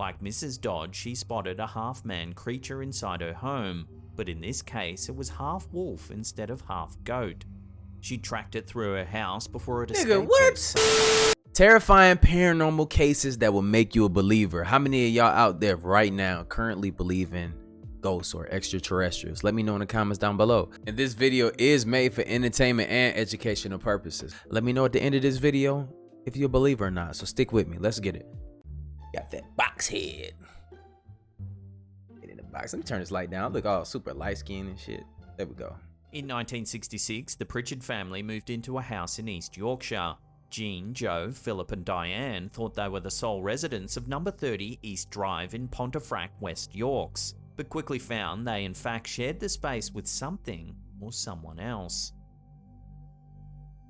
Like Mrs. Dodge, she spotted a half-man creature inside her home, but in this case it was half wolf instead of half goat. She tracked it through her house before it escaped. What? Terrifying paranormal cases that will make you a believer. How many of y'all out there right now currently believe in ghosts or extraterrestrials? Let me know in the comments down below. And this video is made for entertainment and educational purposes. Let me know at the end of this video if you're a believer or not. So stick with me. Let's get it. Got that box head. Get in the box. Let me turn this light down. I look all super light skinned and shit. There we go. In 1966, the Pritchard family moved into a house in East Yorkshire. Jean, Joe, Philip and Diane thought they were the sole residents of number 30 East Drive in Pontefract, West Yorks, but quickly found they in fact shared the space with something or someone else.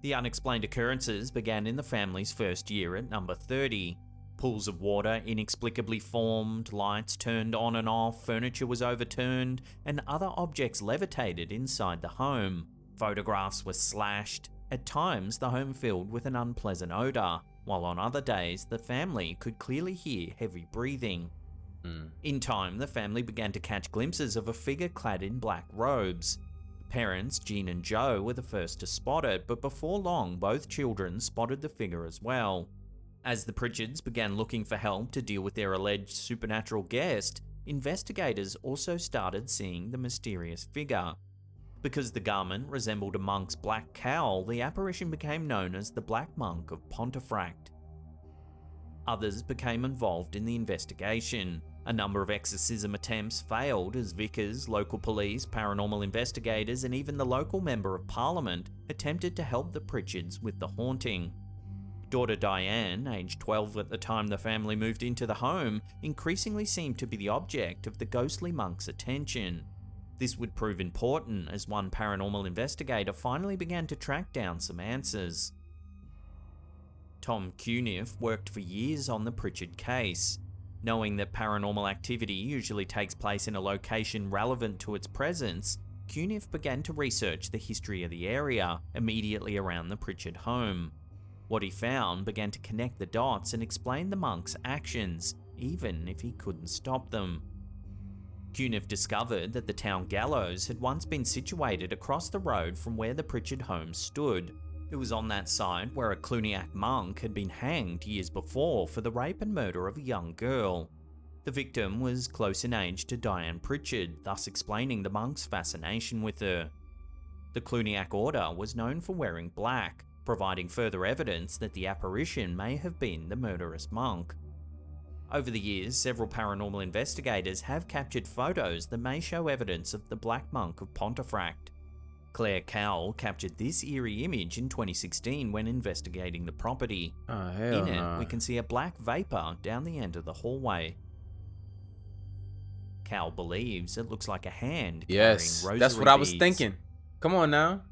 The unexplained occurrences began in the family's first year at number 30. Pools of water inexplicably formed, lights turned on and off, furniture was overturned, and other objects levitated inside the home. Photographs were slashed. At times, the home filled with an unpleasant odor, while on other days, the family could clearly hear heavy breathing. In time, the family began to catch glimpses of a figure clad in black robes. Parents, Jean and Joe, were the first to spot it, but before long, both children spotted the figure as well. As the Pritchards began looking for help to deal with their alleged supernatural guest, investigators also started seeing the mysterious figure. Because the garment resembled a monk's black cowl, the apparition became known as the Black Monk of Pontefract. Others became involved in the investigation. A number of exorcism attempts failed as vicars, local police, paranormal investigators, and even the local member of parliament attempted to help the Pritchards with the haunting. Daughter Diane, aged 12 at the time the family moved into the home, increasingly seemed to be the object of the ghostly monk's attention. This would prove important as one paranormal investigator finally began to track down some answers. Tom Cuniff worked for years on the Pritchard case. Knowing that paranormal activity usually takes place in a location relevant to its presence, Cuniff began to research the history of the area immediately around the Pritchard home. What he found began to connect the dots and explain the monk's actions, even if he couldn't stop them. Cuniff discovered that the town gallows had once been situated across the road from where the Pritchard home stood. It was on that side where a Cluniac monk had been hanged years before for the rape and murder of a young girl. The victim was close in age to Diane Pritchard, thus explaining the monk's fascination with her. The Cluniac order was known for wearing black, providing further evidence that the apparition may have been the murderous monk. Over the years, several paranormal investigators have captured photos that may show evidence of the Black Monk of Pontefract. Claire Cowell captured this eerie image in 2016 when investigating the property. In it, we can see a black vapor down the end of the hallway. Cowell believes it looks like a hand carrying rosary that's what I was beads. thinking. Come on now.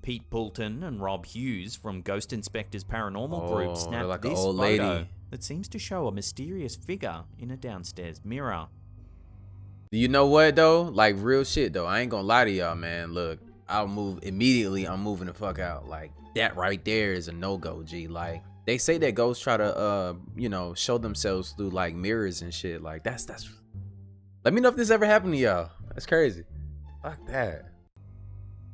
Pete Poulton and Rob Hughes from Ghost Inspectors Paranormal Group snapped like this old photo lady that seems to show a mysterious figure in a downstairs mirror. You know what though? Like real shit though. I ain't gonna lie to y'all, man. Look, I'll move immediately. I'm moving the fuck out. Like that right there is a no-go, G. Like they say that ghosts try to you know, show themselves through like mirrors and shit. Like that's let me know if this ever happened to y'all. That's crazy. Fuck that.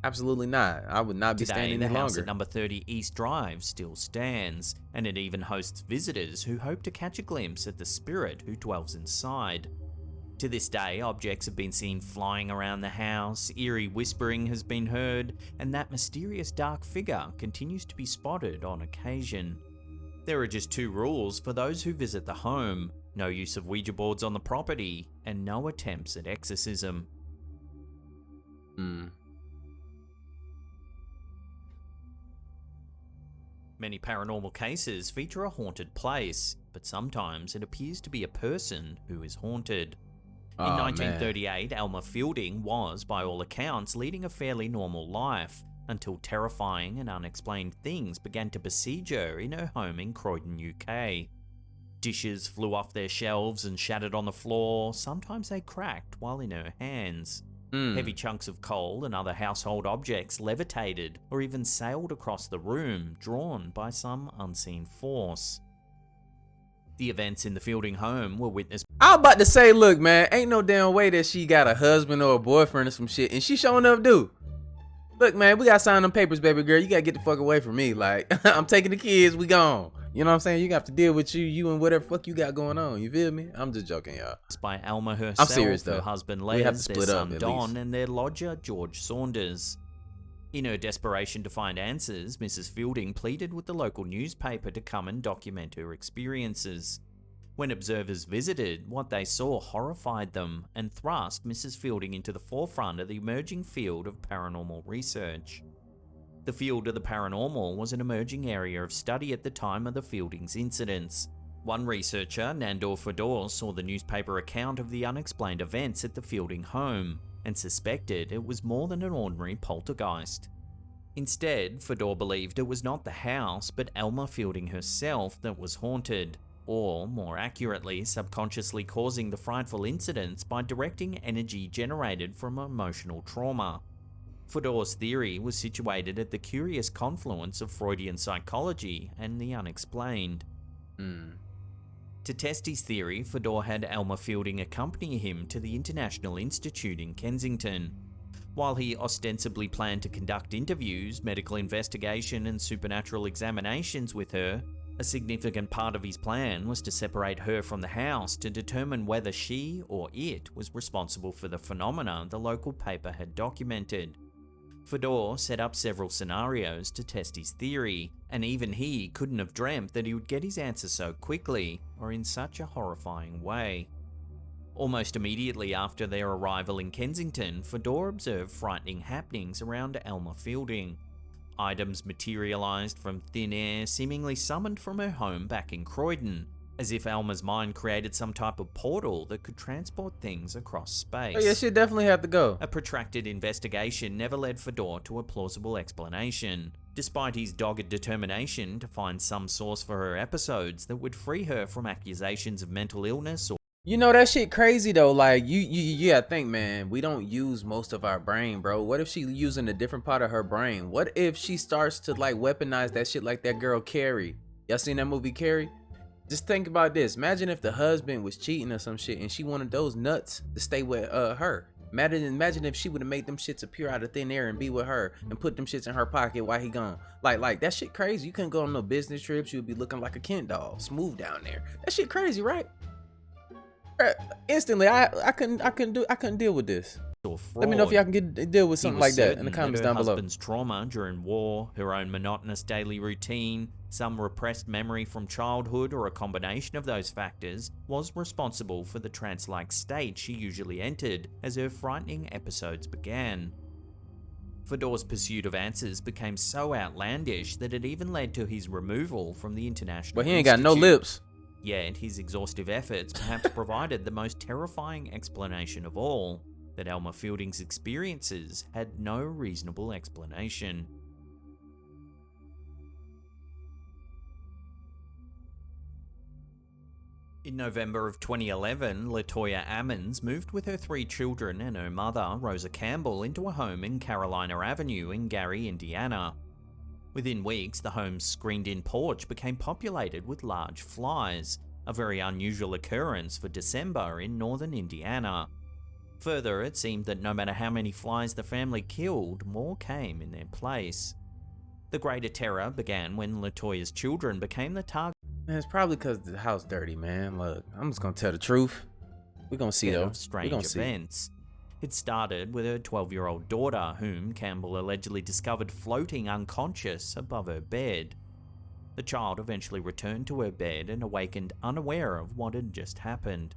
Absolutely not. I would not be standing Today, any the house longer. at number 30 East Drive still stands, and it even hosts visitors who hope to catch a glimpse at the spirit who dwells inside. To this day, objects have been seen flying around the house, eerie whispering has been heard, and that mysterious dark figure continues to be spotted on occasion. There are just two rules for those who visit the home: no use of Ouija boards on the property, and no attempts at exorcism. Many paranormal cases feature a haunted place, but sometimes it appears to be a person who is haunted. In 1938, Elmer Fielding was, by all accounts, leading a fairly normal life, until terrifying and unexplained things began to besiege her in her home in Croydon, UK. Dishes flew off their shelves and shattered on the floor, sometimes they cracked while in her hands. Heavy chunks of coal and other household objects levitated or even sailed across the room, drawn by some unseen force. The events in the Fielding home were witnessed. I was about to say, look, man, ain't no damn way that she got a husband or a boyfriend or some shit, and she showing up, dude. Look, man, we gotta sign them papers, baby girl. You gotta get the fuck away from me. Like, I'm taking the kids, we gone. You know what I'm saying? You have to deal with you and whatever fuck you got going on. You feel me? I'm just joking, y'all. By Alma herself, I'm serious, though. her husband We have to Les, split their up, son at Don, least. and their lodger George Saunders. In her desperation to find answers, Mrs. Fielding pleaded with the local newspaper to come and document her experiences. When observers visited, what they saw horrified them and thrust Mrs. Fielding into the forefront of the emerging field of paranormal research. The field of the paranormal was an emerging area of study at the time of the Fielding's incidents. One researcher, Nandor Fedor, saw the newspaper account of the unexplained events at the Fielding home and suspected it was more than an ordinary poltergeist. Instead, Fedor believed it was not the house but Alma Fielding herself that was haunted, or more accurately, subconsciously causing the frightful incidents by directing energy generated from emotional trauma. Fedor's theory was situated at the curious confluence of Freudian psychology and the unexplained. To test his theory, Fedor had Alma Fielding accompany him to the International Institute in Kensington. While he ostensibly planned to conduct interviews, medical investigation, and supernatural examinations with her, a significant part of his plan was to separate her from the house to determine whether she or it was responsible for the phenomena the local paper had documented. Fedor set up several scenarios to test his theory, and even he couldn't have dreamt that he would get his answer so quickly, or in such a horrifying way. Almost immediately after their arrival in Kensington, Fedor observed frightening happenings around Alma Fielding. Items materialized from thin air, seemingly summoned from her home back in Croydon, as if Alma's mind created some type of portal that could transport things across space. Oh yeah, shit definitely have to go. A protracted investigation never led Fedor to a plausible explanation, despite his dogged determination to find some source for her episodes that would free her from accusations of mental illness or You know that shit crazy though. Like you gotta think, man. We don't use most of our brain, bro. What if she using a different part of her brain? What if she starts to like weaponize that shit like that girl Carrie? Y'all seen that movie Carrie? Just think about this. Imagine if the husband was cheating or some shit, and she wanted those nuts to stay with her. Imagine if she would have made them shits appear out of thin air and be with her and put them shits in her pocket while he gone. Like that shit crazy. You couldn't go on no business trips. You would be looking like a Kent doll, smooth down there. That shit crazy, right? Instantly, I couldn't deal with this. or fraud. Let me know if y'all can deal with something like that in the comments down below. Her husband's trauma during war, her own monotonous daily routine, some repressed memory from childhood, or a combination of those factors was responsible for the trance-like state she usually entered as her frightening episodes began. Fedor's pursuit of answers became so outlandish that it even led to his removal from the International But he ain't got no Institute. lips. Yet his exhaustive efforts perhaps provided the most terrifying explanation of all, that Alma Fielding's experiences had no reasonable explanation. In November of 2011, Latoya Ammons moved with her 3 children and her mother, Rosa Campbell, into a home in Carolina Avenue in Gary, Indiana. Within weeks, the home's screened-in porch became populated with large flies, a very unusual occurrence for December in northern Indiana. Further, it seemed that no matter how many flies the family killed, more came in their place. The greater terror began when Latoya's children became the target Man, it's probably because the house dirty, man. Look, I'm just gonna tell the truth. We're gonna see though. of strange We're gonna see. events. It started with her 12-year-old daughter, whom Campbell allegedly discovered floating unconscious above her bed. The child eventually returned to her bed and awakened unaware of what had just happened.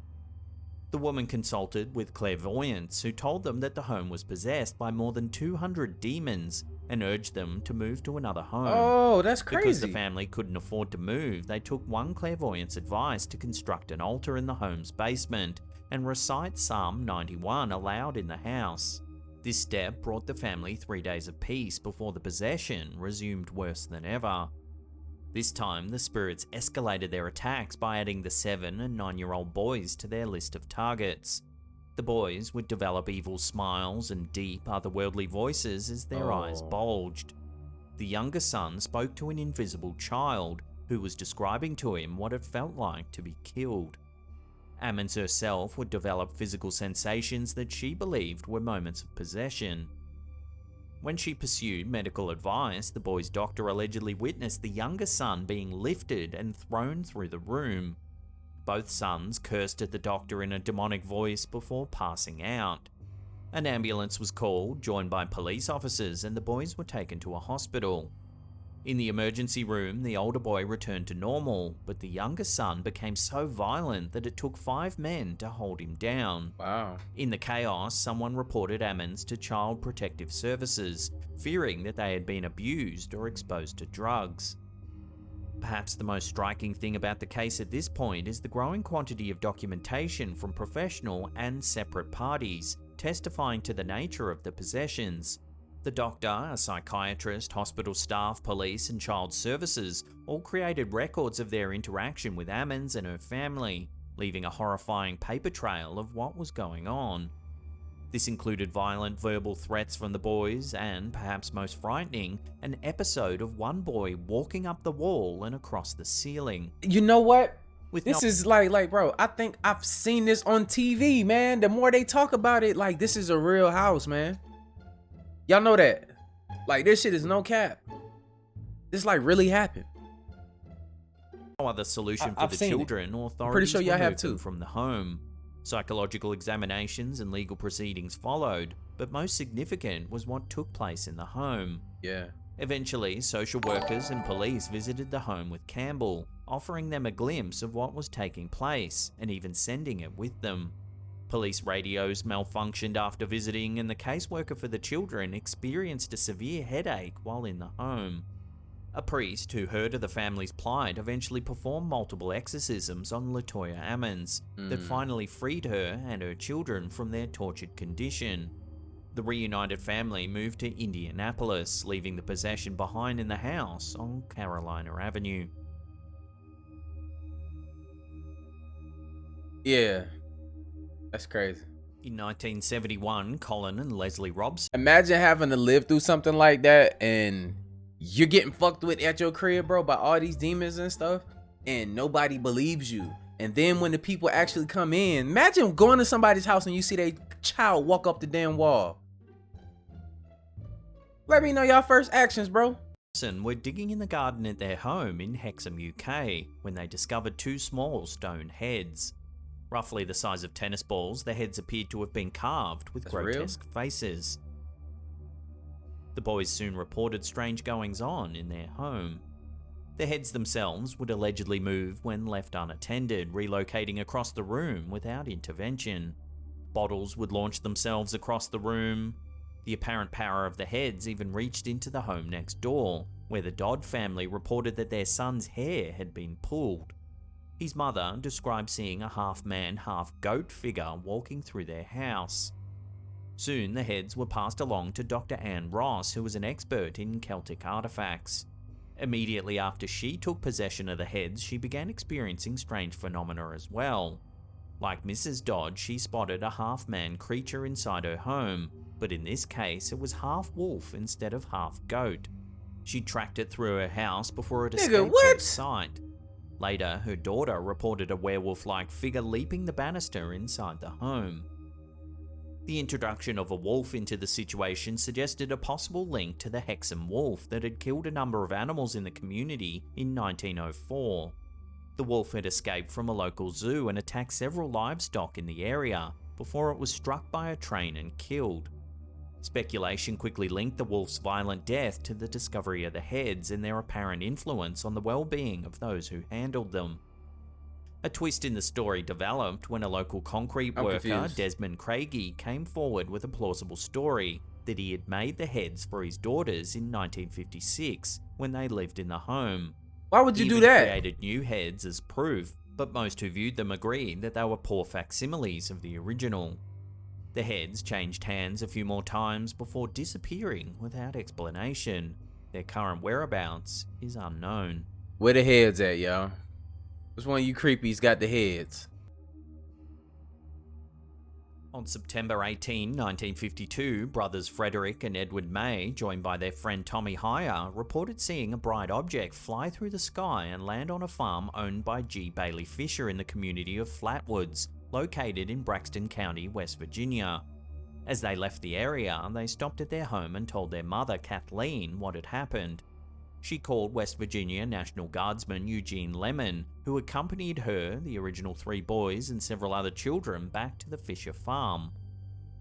The woman consulted with clairvoyants who told them that the home was possessed by more than 200 demons and urged them to move to another home. Oh, that's Because crazy. the family couldn't afford to move, they took one clairvoyant's advice to construct an altar in the home's basement and recite Psalm 91 aloud in the house. This step brought the family 3 days of peace before the possession resumed worse than ever. This time, the spirits escalated their attacks by adding the 7 and 9-year-old boys to their list of targets. The boys would develop evil smiles and deep, otherworldly voices as their eyes bulged. The younger son spoke to an invisible child, who was describing to him what it felt like to be killed. Ammons herself would develop physical sensations that she believed were moments of possession. When she pursued medical advice, the boy's doctor allegedly witnessed the younger son being lifted and thrown through the room. Both sons cursed at the doctor in a demonic voice before passing out. An ambulance was called, joined by police officers, and the boys were taken to a hospital. In the emergency room, the older boy returned to normal, but the younger son became so violent that it took 5 men to hold him down. Wow. In the chaos, someone reported Ammons to Child Protective Services, fearing that they had been abused or exposed to drugs. Perhaps the most striking thing about the case at this point is the growing quantity of documentation from professional and separate parties, testifying to the nature of the possessions. The doctor, a psychiatrist, hospital staff, police, and child services all created records of their interaction with Ammons and her family, leaving a horrifying paper trail of what was going on. This included violent verbal threats from the boys and, perhaps most frightening, an episode of one boy walking up the wall and across the ceiling. You know what? This is like, bro, I think I've seen this on TV, man. The more they talk about it, like, this is a real house, man. Y'all know that. Like, this shit is no cap. This, like, really happened. No other solution for the children, or authorities pretty sure y'all have removed them too. from the home. Psychological examinations and legal proceedings followed, but most significant was what took place in the home. Yeah. Eventually, social workers and police visited the home with Campbell, offering them a glimpse of what was taking place, and even sending it with them. Police radios malfunctioned after visiting, and the caseworker for the children experienced a severe headache while in the home. A priest who heard of the family's plight eventually performed multiple exorcisms on Latoya Ammons that finally freed her and her children from their tortured condition. The reunited family moved to Indianapolis, leaving the possession behind in the house on Carolina Avenue. Yeah. That's crazy. In 1971, Colin and Leslie Robson. Imagine having to live through something like that and you're getting fucked with at your crib, bro, by all these demons and stuff, and nobody believes you. And then when the people actually come in, imagine going to somebody's house and you see their child walk up the damn wall. Let me know y'all first actions, bro. Were digging in the garden at their home in Hexham, UK, when they discovered 2 small stone heads. Roughly the size of tennis balls, the heads appeared to have been carved with grotesque faces. The boys soon reported strange goings-on in their home. The heads themselves would allegedly move when left unattended, relocating across the room without intervention. Bottles would launch themselves across the room. The apparent power of the heads even reached into the home next door, where the Dodd family reported that their son's hair had been pulled. His mother described seeing a half-man, half-goat figure walking through their house. Soon, the heads were passed along to Dr. Anne Ross, who was an expert in Celtic artifacts. Immediately after she took possession of the heads, she began experiencing strange phenomena as well. Like Mrs. Dodd, she spotted a half-man creature inside her home, but in this case, it was half-wolf instead of half-goat. She tracked it through her house before it escaped her sight. Later, her daughter reported a werewolf-like figure leaping the banister inside the home. The introduction of a wolf into the situation suggested a possible link to the Hexham wolf that had killed a number of animals in the community in 1904. The wolf had escaped from a local zoo and attacked several livestock in the area before it was struck by a train and killed. Speculation quickly linked the wolf's violent death to the discovery of the heads and their apparent influence on the well-being of those who handled them. A twist in the story developed when a local concrete worker, Desmond Craigie, came forward with a plausible story that he had made the heads for his daughters in 1956 when they lived in the home. Why would you He do even that? created new heads as proof, but most who viewed them agreed that they were poor facsimiles of the original. The heads changed hands a few more times before disappearing without explanation. Their current whereabouts is unknown. Where the heads at, y'all? Which one of you creepies got the heads? On September 18, 1952, brothers Frederick and Edward May, joined by their friend Tommy Hire, reported seeing a bright object fly through the sky and land on a farm owned by G. Bailey Fisher in the community of Flatwoods, located in Braxton County, West Virginia. As they left the area, they stopped at their home and told their mother, Kathleen, what had happened. She called West Virginia National Guardsman Eugene Lemon, who accompanied her, the original 3 boys, and several other children back to the Fisher farm.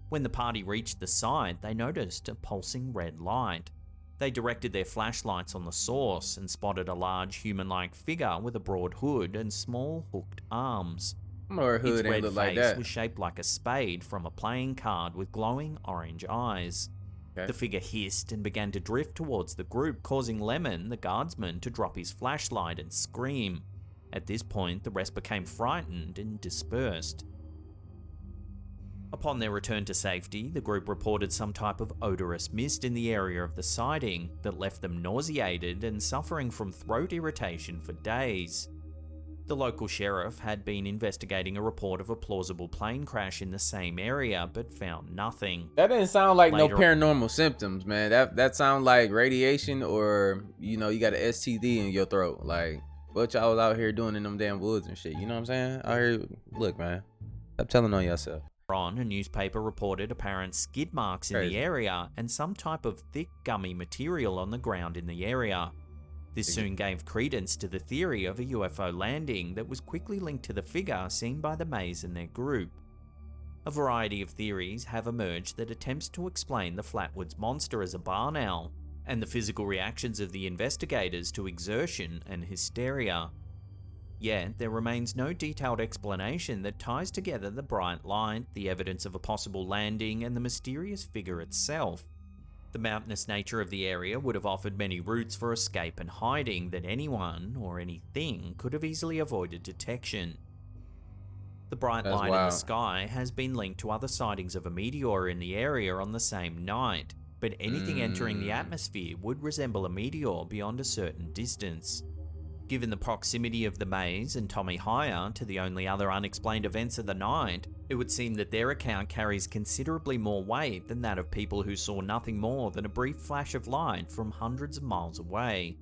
When the party reached the site, they noticed a pulsing red light. They directed their flashlights on the source and spotted a large human-like figure with a broad hood and small hooked arms. Its red face was shaped like a spade from a playing card with glowing orange eyes. The figure hissed and began to drift towards the group, causing Lemon, the guardsman, to drop his flashlight and scream. At this point, the rest became frightened and dispersed. Upon their return to safety, the group reported some type of odorous mist in the area of the sighting that left them nauseated and suffering from throat irritation for days. The local sheriff had been investigating a report of a plausible plane crash in the same area, but found nothing. That didn't sound like no paranormal symptoms, man. That sound like radiation, or you got an STD in your throat. Like what y'all was out here doing in them damn woods and shit. You know what I'm saying? Out here, look, man. Stop telling on yourself. A newspaper reported apparent skid marks in the area and some type of thick gummy material on the ground in the area. This soon gave credence to the theory of a UFO landing that was quickly linked to the figure seen by the Mays and their group. A variety of theories have emerged that attempts to explain the Flatwoods Monster as a barn owl, and the physical reactions of the investigators to exertion and hysteria. Yet, there remains no detailed explanation that ties together the bright light, the evidence of a possible landing, and the mysterious figure itself. The mountainous nature of the area would have offered many routes for escape and hiding that anyone, or anything, could have easily avoided detection. The bright light in the sky has been linked to other sightings of a meteor in the area on the same night, but anything entering the atmosphere would resemble a meteor beyond a certain distance. Given the proximity of the Mays and Tommy Hire to the only other unexplained events of the night, it would seem that their account carries considerably more weight than that of people who saw nothing more than a brief flash of light from hundreds of miles away.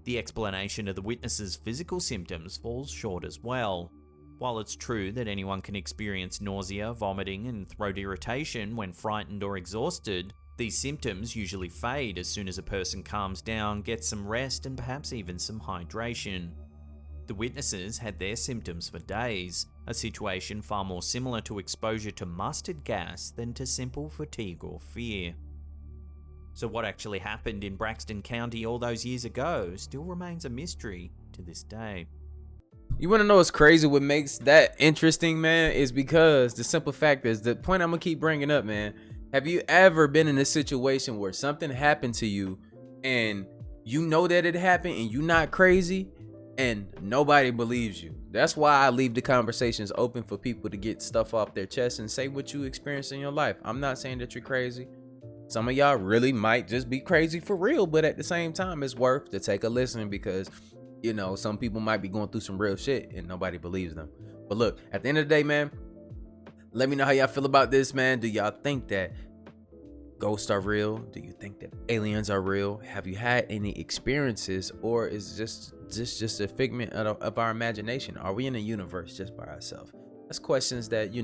The explanation of the witnesses' physical symptoms falls short as well. While it's true that anyone can experience nausea, vomiting, and throat irritation when frightened or exhausted, these symptoms usually fade as soon as a person calms down, gets some rest, and perhaps even some hydration. The witnesses had their symptoms for days, a situation far more similar to exposure to mustard gas than to simple fatigue or fear. So what actually happened in Braxton County all those years ago still remains a mystery to this day. You want to know what's crazy? What makes that interesting, man, is because the simple fact is, the point I'm going to keep bringing up, man. Have you ever been in a situation where something happened to you and you know that it happened and you're not crazy and nobody believes you? That's why I leave the conversations open for people to get stuff off their chest and say what you experienced in your life. I'm not saying that you're crazy. Some of y'all really might just be crazy for real, but at the same time, it's worth to take a listen because, some people might be going through some real shit and nobody believes them. But look, at the end of the day, man, let me know how y'all feel about this, man. Do y'all think that ghosts are real? Do you think that aliens are real? Have you had any experiences, or is this just a figment of our imagination? Are we in a universe just by ourselves? That's questions that,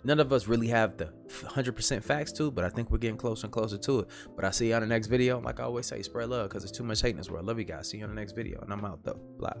none of us really have the 100% facts to, but I think we're getting closer and closer to it. But I'll see you on the next video. Like I always say, spread love because there's too much hate in this world. Love you guys. See you on the next video. And I'm out though. Blah.